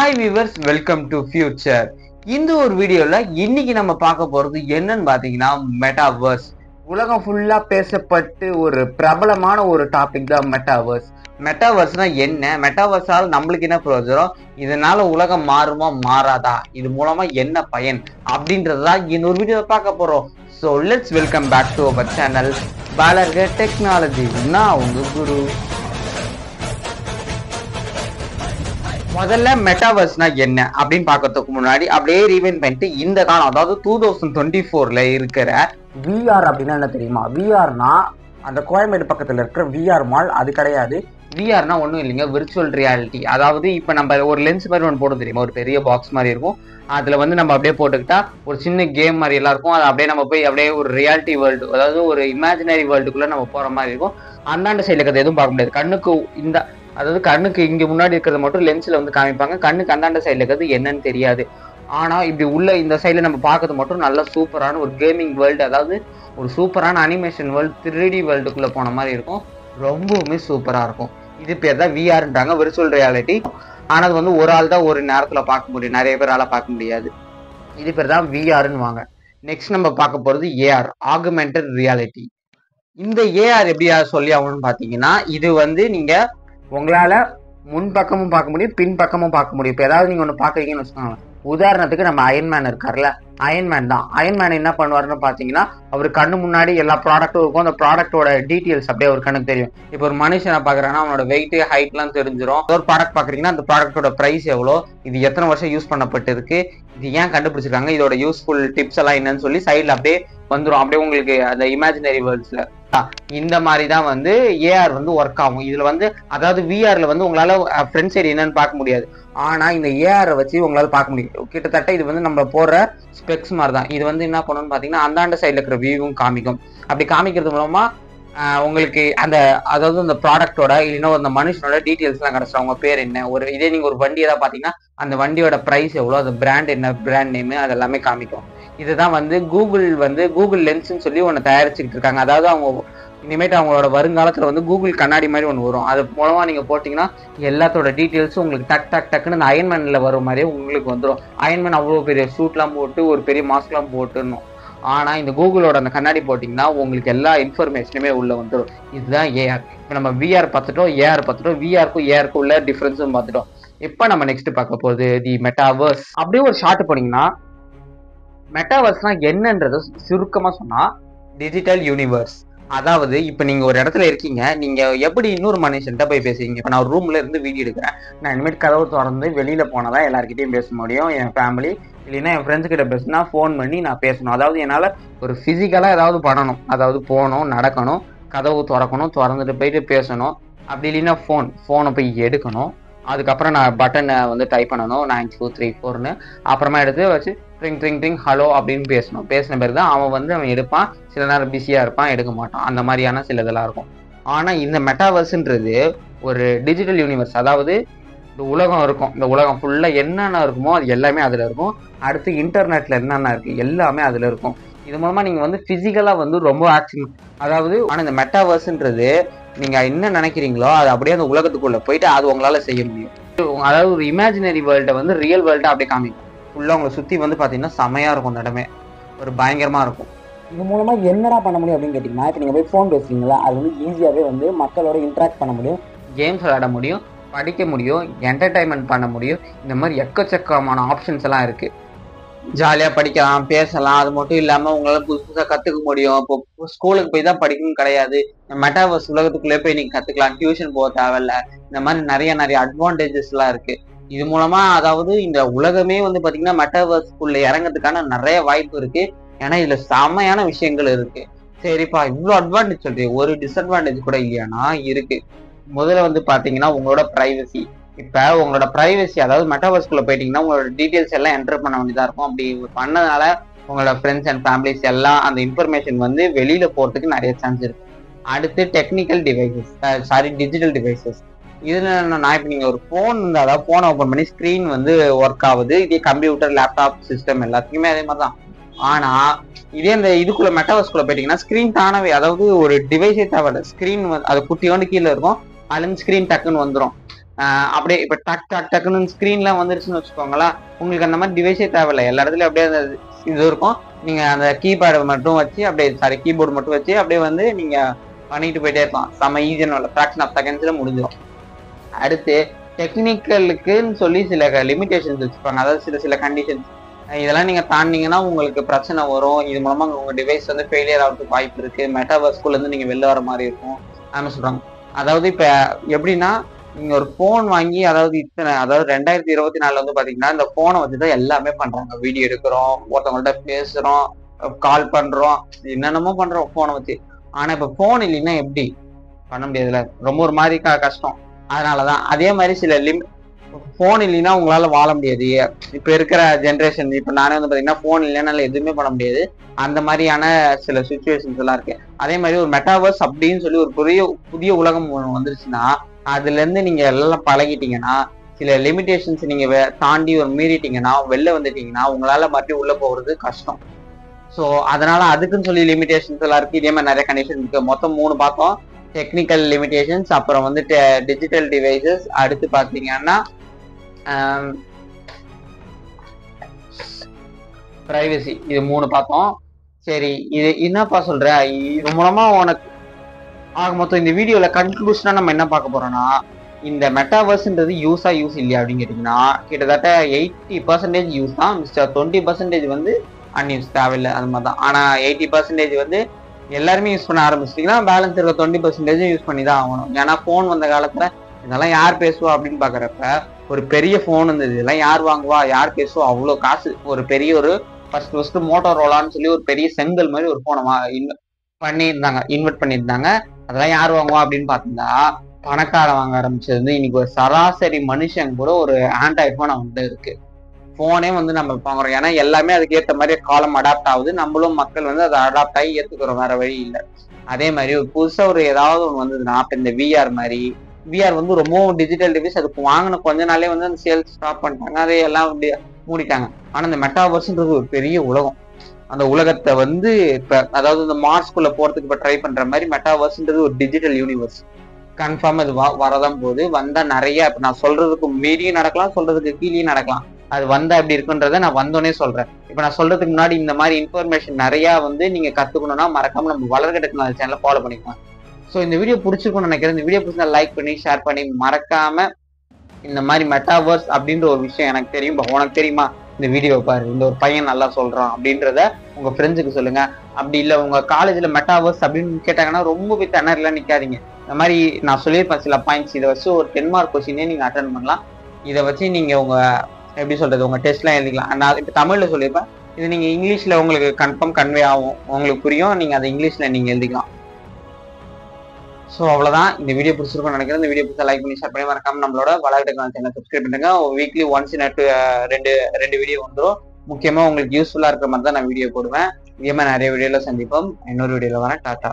Hi viewers, welcome to future. இந்த ஒரு வீடியோல இன்னைக்கு நம்ம பார்க்க போறது என்னன்னு பாத்தீங்கன்னா மெட்டாவர்ஸ். உலகம் ஃபுல்லா பேசப்பட்டு ஒரு பிரபலமான ஒரு டாபிக் தான் மெட்டாவர்ஸ். மெட்டாவர்ஸ்னா என்ன, மெட்டாவர்ஸால் நம்மளுக்கு என்ன பிரயோஜனம், இதனால உலகம் மாறுமா மாறாதா, இது மூலமா என்ன பயன் அப்படின்றதுதான் இந்த ஒரு வீடியோ பார்க்க போறோம். So let's welcome back to our channel பாலர்க டெக்னாலஜி. நான் உங்க குரு. முதல்ல மெட்டாவர்ஸ்னா என்ன அப்படின்னு பாக்கிறதுக்கு முன்னாடி அப்படியே ரீவைண்ட் பண்ணிட்டு இந்த காலம், அதாவது 2024 இருக்கிற விஆர் அப்படின்னா என்ன தெரியுமா? விஆர்னா அந்த கோயம்பேடு பக்கத்துல இருக்கிற விஆர் மால் அது கிடையாது. விஆர்னா ஒன்றும் இல்லைங்க, விர்ச்சுவல் ரியாலிட்டி. அதாவது இப்போ நம்ம ஒரு லென்ஸ் மாதிரி ஒன்று போட தெரியுமா, ஒரு பெரிய பாக்ஸ் மாதிரி இருக்கும். அதுல வந்து நம்ம அப்படியே போட்டுக்கிட்டா ஒரு சின்ன கேம் மாதிரி எல்லாம் இருக்கும். அது அப்படியே நம்ம போய் அப்படியே ஒரு ரியாலிட்டி வேர்ல்டு, அதாவது ஒரு இமேஜினரி வேர்ல்டுக்குள்ள நம்ம போற மாதிரி இருக்கும். அந்தாண்ட சைட்ல இருக்கிறது எதுவும் பார்க்க முடியாது. கண்ணுக்கு இந்த, அதாவது கண்ணுக்கு இங்க முன்னாடி இருக்கிறத மட்டும் லென்ஸ்ல வந்து காமிப்பாங்க. கண்ணுக்கு அந்தாண்ட சைட்ல இருக்கிறது என்னன்னு தெரியாது. ஆனா இப்படி உள்ள இந்த சைட்ல நம்ம பார்க்கறது மட்டும் நல்ல சூப்பரான ஒரு கேமிங் வேர்ல்டு, அதாவது ஒரு சூப்பரான அனிமேஷன் வேர்ல்டு, 3D வேர்ல்டுக்குள்ள போன மாதிரி இருக்கும். ரொம்பவுமே சூப்பரா இருக்கும். இது பேர் தான் விஆர்ன்றாங்க, விர்ச்சுவல் ரியாலிட்டி. ஆனா அது வந்து ஒரு ஆள் தான் ஒரு நேரத்துல பார்க்க முடியும், நிறைய பேரால பார்க்க முடியாது. இது பேர் தான் விஆர்ன்னு வாங்க. நெக்ஸ்ட் நம்ம பார்க்க போறது ஏஆர், ஆகுமெண்டட் ரியாலிட்டி. இந்த ஏஆர் எப்படி சொல்லி ஆகணும்னு பாத்தீங்கன்னா, இது வந்து நீங்க உங்களால முன் பக்கமும் பார்க்க முடியும், பின் பக்கமும் பார்க்க முடியும். இப்போ ஏதாவது நீங்க ஒன்று பார்க்குறீங்கன்னு வச்சுக்கோங்க. உதாரணத்துக்கு நம்ம அயன்மேன் இருக்கார்ல, அயன்மேன் தான். அயன்மேன் என்ன பண்ணுவாருன்னு பார்த்தீங்கன்னா, அவர் கண்ணு முன்னாடி எல்லா ப்ராடக்ட்டும் இருக்கும். அந்த ப்ராடக்டோட டீட்டெயில்ஸ் அப்படியே ஒரு கண்ணுக்கு தெரியும். இப்போ ஒரு மனுஷனை பார்க்குறாங்கன்னா அவனோட வெயிட், ஹைட்லாம் தெரிஞ்சிடும். ஒரு ப்ராடக்ட் பார்க்குறீங்கன்னா அந்த ப்ராடக்டோட ப்ரைஸ் எவ்வளோ, இது எத்தனை வருஷம் யூஸ் பண்ணப்பட்டு இருக்கு, இது ஏன் கண்டுபிடிச்சிருக்காங்க, இதோட யூஸ்ஃபுல் டிப்ஸ் எல்லாம் என்னன்னு சொல்லி சைடில் அப்படியே வந்துடும். அப்படியே உங்களுக்கு அந்த இமேஜினரி வேர்ல்ட்ஸ்ல இந்த மாதிரி தான் வந்து ஏஆர் வந்து ஒர்க் ஆகும். இதுல வந்து அதாவது விஆர்ல வந்து உங்களால ஃப்ரண்ட் சைடு என்னன்னு பார்க்க முடியாது. ஆனா இந்த ஏஆரை வச்சு உங்களால பார்க்க முடியும். கிட்டத்தட்ட இது வந்து நம்ம போடுற ஸ்பெக்ஸ் மாதிரி தான். இது வந்து என்ன பண்ணணும்னு பாத்தீங்கன்னா அந்தாண்ட சைட்ல இருக்கிற வியூவும் காமிக்கும். அப்படி காமிக்கிறது மூலமா உங்களுக்கு அந்த, அதாவது அந்த ப்ராடக்டோட இல்லைன்னா அந்த மனுஷனோட டீட்டெயில்ஸ் எல்லாம் கிடைச்சிடும். அவங்க பேர் என்ன, ஒரு இதே நீங்க ஒரு வண்டி ஏதாவது பாத்தீங்கன்னா அந்த வண்டியோட பிரைஸ் எவ்வளோ, அந்த பிராண்ட் என்ன, பிராண்ட் நேம், அது எல்லாமே காமிக்கும். இதுதான் வந்து கூகுள் லென்ஸ்ன்னு சொல்லி ஒன்று தயாரிச்சுக்கிட்டு இருக்காங்க. அதாவது அவங்க இனிமேட்டு அவங்களோட வருங்காலத்துல வந்து கூகுள் கண்ணாடி மாதிரி ஒன்று வரும். அது மூலமா நீங்க போட்டீங்கன்னா எல்லாத்தோட டீட்டெயில்ஸும் உங்களுக்கு டக்குன்னு அந்த அயன்மேன்ல வரும் மாதிரியே உங்களுக்கு வந்துடும். அயன்மேன் அவ்வளோ பெரிய சூட்லாம் போட்டு ஒரு பெரிய மாஸ்க்லாம் போட்டுணும். ஆனா இந்த கூகுளோட அந்த கண்ணாடி போட்டிங்கன்னா உங்களுக்கு எல்லா இன்ஃபர்மேஷனுமே உள்ள வந்துடும். இதுதான் ஏஆர். இப்போ நம்ம விஆர் பார்த்துட்டோம், ஏஆர் பார்த்துட்டோம், விஆருக்கும் உள்ள டிஃபரன்ஸும் பார்த்துட்டோம். இப்போ நம்ம நெக்ஸ்ட் பார்க்க போகுது தி மெட்டாவர்ஸ். அப்படியே ஒரு ஷார்ட் போனீங்கன்னா மெட்டாவர்ஸ்னா என்னன்றது சுருக்கமா சொன்னா டிஜிட்டல் யூனிவர்ஸ். அதாவது இப்ப நீங்க ஒரு இடத்துல இருக்கீங்க, நீங்க எப்படி இன்னொரு மனுஷன்ட்ட போய் பேசுவீங்க? இப்ப நான் ஒரு ரூம்ல இருந்து வீடியோ எடுக்கிறேன், நான் இனிமேல் கதவு திறந்து வெளியில போனாதான் எல்லாருக்கிட்டையும் பேச முடியும். என் ஃபேமிலி இல்லைன்னா என் ஃப்ரெண்ட்ஸ் கிட்ட பேசினா ஃபோன் பண்ணி நான் பேசணும். அதாவது என்னால ஒரு பிசிக்கலா ஏதாவது பண்ணணும், அதாவது போகணும், நடக்கணும், கதவு திறக்கணும், திறந்துட்டு போயிட்டு பேசணும். அப்படி இல்லைன்னா போனை போய் எடுக்கணும். அதுக்கப்புறம் நான் பட்டனை வந்து டைப் பண்ணணும் 9234ன்னு. அப்புறமா எடுத்து வச்சு ட்ரிங் ஹலோ அப்படின்னு பேசணும். பேசின பிறகு தான் அவன் எடுப்பான். சில நேரம் பிஸியா இருப்பான், எடுக்க மாட்டான். அந்த மாதிரியான சில இதெல்லாம் இருக்கும். ஆனா இந்த மெட்டாவர்ஸ்ன்றது ஒரு டிஜிட்டல் யூனிவர்ஸ். அதாவது இந்த உலகம் இருக்கும், இந்த உலகம் ஃபுல்லா என்னென்ன இருக்குமோ அது எல்லாமே அதுல இருக்கும். அடுத்து இன்டர்நெட்ல என்னென்ன இருக்கு எல்லாமே அதுல இருக்கும். இது மூலமா நீங்க வந்து பிசிக்கலா வந்து ரொம்ப ஆக்டிவ். அதாவது ஆனா இந்த மெட்டாவர்ஸ்ன்றது நீங்க என்ன நினைக்கிறீங்களோ அது அப்படியே அந்த உலகத்துக்குள்ள போயிட்டு அது உங்களால செய்ய முடியும். அதாவது ஒரு இமேஜினரி வேர்ல்டை வந்து ரியல் வேர்ல்டை அப்படியே காமிக்கும். ஃபுல்லா உங்களை சுத்தி வந்து பாத்தீங்கன்னா செமையா இருக்கும், அந்த இடமே ஒரு பயங்கரமா இருக்கும். இது மூலமா என்னடா பண்ண முடியும் அப்படின்னு கேட்டீங்கன்னா, இப்போ நீங்க போய் ஃபோன் பேசுறீங்களா, அது வந்து ஈஸியாவே வந்து மக்களோட இன்ட்ராக்ட் பண்ண முடியும், கேம்ஸ் விளையாட முடியும், படிக்க முடியும், என்டர்டைன்மெண்ட் பண்ண முடியும். இந்த மாதிரி எக்கச்சக்கமான ஆப்ஷன்ஸ் எல்லாம் இருக்கு. ஜாலியா படிக்கலாம், பேசலாம். அது மட்டும் இல்லாம உங்களால புதுசா கத்துக்க முடியும். இப்போ ஸ்கூலுக்கு போய் தான் படிக்கணும் கிடையாது, மெட்டாவர்ஸ் உலகத்துக்குள்ளே போய் நீங்க கத்துக்கலாம். டியூஷன் போக தேவையில்ல. இந்த மாதிரி நிறைய அட்வான்டேஜஸ் எல்லாம் இருக்கு. இது மூலமா அதாவது இந்த உலகமே வந்து பாத்தீங்கன்னா மெட்டாவர்ஸ்க்குள்ள இறங்கிறதுக்கான நிறைய வாய்ப்பு இருக்கு. ஏன்னா இதுல செமையான விஷயங்கள் இருக்கு. சரிப்பா, இவ்வளவு அட்வான்டேஜ் சொல்றீங்க, ஒரு டிஸ்அட்வான்டேஜ் கூட இல்லையானா இருக்கு. முதல்ல வந்து பாத்தீங்கன்னா உங்களோட பிரைவசி. இப்ப உங்களோட பிரைவசி, அதாவது மெட்டாவர்ஸ்குள்ள போயிட்டீங்கன்னா உங்களோட டீடைல்ஸ் எல்லாம் என்டர் பண்ண வேண்டியதா இருக்கும். அப்படி பண்ணதுனால உங்களோட ஃப்ரெண்ட்ஸ் அண்ட் ஃபேமிலிஸ் எல்லாம் அந்த இன்ஃபர்மேஷன் வந்து வெளியில போறதுக்கு நிறைய சான்ஸ் இருக்கு. அடுத்து டெக்னிக்கல் டிவைசஸ், டிஜிட்டல் டிவைசஸ். இதுல நான் இப்ப நீங்க ஒரு போன் வந்து, அதாவது போனை ஓபன் பண்ணி ஸ்கிரீன் வந்து ஒர்க் ஆகுது. இதே கம்ப்யூட்டர், லேப்டாப், சிஸ்டம் எல்லாத்துக்குமே அதே மாதிரிதான். ஆனா இதே இந்த இதுக்குள்ள மெட்டாவர்ஸ்குள்ள போயிட்டீங்கன்னா ஸ்கிரீன் தானவே, அதாவது ஒரு டிவைஸே தேவையில்ல. ஸ்கிரீன் அது குட்டியோண்டு கீழே இருக்கும், அதுல இருந்து ஸ்கிரீன் டக்குன்னு வந்துடும். அப்படியே இப்போ டக்குன்னு ஸ்க்ரீன்லாம் வந்துருச்சுன்னு வச்சுக்கோங்களேன், உங்களுக்கு அந்த மாதிரி டிவைஸே தேவையில்லை. எல்லா இடத்துலையும் அப்படியே அந்த இது இருக்கும். நீங்கள் அந்த கீபேடை மட்டும் வச்சு அப்படியே கீபோர்டு மட்டும் வச்சு அப்படியே வந்து நீங்கள் பண்ணிட்டு போயிட்டே இருக்கலாம். செம்ம ஈஸியான ஃப்ராக்ஷன் ஆஃப் செகண்ட்ஸில் முடிஞ்சிடும். அடுத்து டெக்னிக்கலுக்குன்னு சொல்லி சில லிமிடேஷன்ஸ் வச்சுப்பாங்க. அதாவது சில கண்டிஷன்ஸ் இதெல்லாம் நீங்கள் தாண்டிங்கன்னா உங்களுக்கு பிரச்சனை வரும். இது மூலமாக உங்கள் டிவைஸ் வந்து ஃபெயிலியர் ஆகிறதுக்கு வாய்ப்பு இருக்குது. மெட்டாவர்ஸ்குள்ளேருந்து நீங்கள் வெளில வர மாதிரி இருக்கும் அப்படின்னு சொல்கிறாங்க. அதாவது இப்போ எப்படின்னா, நீங்கள் ஒரு ஃபோன் வாங்கி அதாவது 2024 வந்து பார்த்தீங்கன்னா இந்த ஃபோனை வச்சு தான் எல்லாமே பண்ணுறாங்க. வீடியோ எடுக்கிறோம், ஒருத்தவங்கள்ட்ட பேசுகிறோம், கால் பண்ணுறோம், என்னென்னமோ பண்ணுறோம் ஃபோனை வச்சு. ஆனால் இப்போ ஃபோன் இல்லைன்னா எப்படி பண்ண முடியாதுல்ல, ரொம்ப ஒரு மாதிரி கஷ்டம். அதனால தான் அதே மாதிரி சில ஃபோன் இல்லைன்னா உங்களால வாழ முடியாது. இப்போ இருக்கிற ஜென்ரேஷன், இப்போ நானே வந்து பார்த்தீங்கன்னா ஃபோன் இல்லைனால எதுவுமே பண்ண முடியாது. அந்த மாதிரியான சில சுச்சுவேஷன்ஸ் எல்லாம் இருக்கு. அதே மாதிரி ஒரு மெட்டாவர்ஸ் அப்படின்னு சொல்லி ஒரு புதிய உலகம் வந்துருச்சுன்னா அதுலேருந்து நீங்க எல்லாம் பழகிட்டீங்கன்னா, சில லிமிடேஷன்ஸ் நீங்க தாண்டி ஒரு மீறிட்டீங்கன்னா, வெளில வந்துட்டீங்கன்னா உங்களால மறுபடியும் உள்ள போகிறது கஷ்டம். ஸோ அதனால அதுக்குன்னு சொல்லி லிமிடேஷன்ஸ் எல்லாம் இருக்கு. இதே மாதிரி நிறைய கண்டிஷன் இருக்கு. மொத்தம் 3 பார்த்தோம். டெக்னிக்கல் லிமிடேஷன்ஸ், அப்புறம் வந்து டிஜிட்டல் டிவைசஸ், அடுத்து பார்த்தீங்கன்னா பிரைவசி. இது 3 பார்த்தோம். சரி, இது என்னப்பா சொல்ற, இது மூலமா உனக்கு மொத்தம் இந்த வீடியோல கன்க்ளூஷனா நம்ம என்ன பார்க்க போறோம்னா, இந்த மெட்டாவர்ஸ்ன்றது யூஸ் இல்லையா அப்படின்னு கேட்டீங்கன்னா கிட்டத்தட்ட 80% யூஸ் தான். மிஸ்டர் 20% வந்து அன்யூஸ், தேவையில்லை அது மாதிரி தான். ஆனா 80% வந்து எல்லாருமே யூஸ் பண்ண ஆரம்பிச்சிட்டீங்கன்னா பேலன்ஸ் இருக்க 20% யூஸ் பண்ணி தான் ஆகணும். ஏன்னா ஃபோன் வந்த காலத்துல இதெல்லாம் யார் பேசுவா அப்படின்னு பாக்குறப்ப ஒரு பெரிய ஃபோன் இருந்தது, இதெல்லாம் யார் வாங்குவா, யார் பேசுவா, அவ்வளோ காசு. ஒரு பெரிய ஒரு ஃபர்ஸ்ட் மோட்டோரோலான்னு சொல்லி ஒரு பெரிய செங்கல் மாதிரி ஒரு ஃபோனை இன்வெர்ட் பண்ணியிருந்தாங்க. அதெல்லாம் யார் வாங்குவா அப்படின்னு பார்த்தா பணக்காரன் வாங்க ஆரம்பிச்சது வந்து இன்னைக்கு ஒரு சராசரி மனுஷன் கூட ஒரு ஆண்ட்ராய்ட் ஃபோன் அவன்கிட்ட இருக்கு. ஃபோனே வந்து நம்ம வாங்குறோம். ஏன்னா எல்லாமே அதுக்கு ஏற்ற மாதிரி காலம் அடாப்ட் ஆகுது. நம்மளும் மக்கள் வந்து அதை அடாப்ட் ஆகி ஏற்றுக்கிறோம், வேற வழி இல்லை. அதே மாதிரி ஒரு புதுசா ஒரு ஏதாவது ஒன்று வந்ததுன்னா இப்போ இந்த விஆர் மாதிரி, விஆர் வந்து ரொம்பவும் டிஜிட்டல் டிவைஸ். அதுக்கு வாங்கின கொஞ்ச நாளே வந்து அந்த சேல்ஸ் ஸ்டாப் பண்ணிட்டாங்க, அதை எல்லாம் மூடிட்டாங்க. ஆனா இந்த மெட்டாவர்ஸ்ன்றது ஒரு பெரிய உலகம். அந்த உலகத்தை வந்து இப்ப அதாவது இந்த மார்ஸ்குள்ள போறதுக்கு இப்ப ட்ரை பண்ற மாதிரி மெட்டாவர்ஸ்ன்றது ஒரு டிஜிட்டல் யூனிவர்ஸ். கன்ஃபார்ம் அது வரதான் போகுது. வந்தா நிறைய இப்ப நான் சொல்றதுக்கு மீறியும் நடக்கலாம், சொல்றதுக்கு கீழேயும் நடக்கலாம். அது வந்தா எப்படி இருக்குன்றத நான் வந்தோடனே சொல்றேன். இப்ப நான் சொல்றதுக்கு முன்னாடி இந்த மாதிரி இன்ஃபர்மேஷன் நிறைய வந்து நீங்க கத்துக்கணும்னா மறக்காம நம்ம வளர்க டெக்னாலஜி சேனலை ஃபாலோ பண்ணிக்கலாம். ஸோ இந்த வீடியோ பிடிச்சிருக்கும்னு நினைக்கிறேன். இந்த வீடியோ பிடிச்சா லைக் பண்ணி ஷேர் பண்ணி மறக்காம இந்த மாதிரி மெட்டாவர்ஸ் அப்படின்ற ஒரு விஷயம் எனக்கு தெரியும், உனக்கு தெரியுமா, இந்த வீடியோ பாரு, இந்த ஒரு பையன் நல்லா சொல்றான் அப்படின்றத உங்க ஃப்ரெண்ட்ஸுக்கு சொல்லுங்க. அப்படி இல்லை உங்க காலேஜ்ல மெட்டாவர்ஸ் அப்படின்னு கேட்டாங்கன்னா ரொம்ப போய் திணறலாம் நிக்காதீங்க. இந்த மாதிரி நான் சொல்லியிருப்பேன் சில பாயிண்ட்ஸ், இதை வச்சு ஒரு 10 மார்க் கொஸ்டினே நீங்க அட்டன் பண்ணலாம். இதை வச்சு நீங்க உங்க எப்படி சொல்றது உங்க டெஸ்ட்லாம் எழுதிக்கலாம். நான் இப்போ தமிழ்ல சொல்லியிருப்பேன், இது நீங்க இங்கிலீஷ்ல உங்களுக்கு கன்ஃபார்ம் கன்வே ஆகும், உங்களுக்கு புரியும், நீங்க அதை இங்கிலீஷ்ல நீங்க எழுதிக்கலாம். ஸோ அவ்வளோதான். இந்த வீடியோ பிடிச்சிருக்கும்னு நினைக்கிறேன். இந்த வீடியோ பிடிச்சா லைக் பண்ணி ஷேர் பண்ணி மறக்காம நம்மளோட வளர்க டெக்னாலஜி சேனல் சப்ஸ்கிரைப் பண்ணுங்க. வீக்லி ஒன்ஸ் ரெண்டு வீடியோ வந்துடும். முக்கியமாக உங்களுக்கு யூஸ்ஃபுல்லாக இருக்கிற மாதிரி தான் நான் வீடியோ போடுவேன். இதே மாதிரி நிறைய வீடியோவில் சந்திப்போம். இன்னொரு வீடியோவில் வரேன். டாட்டா.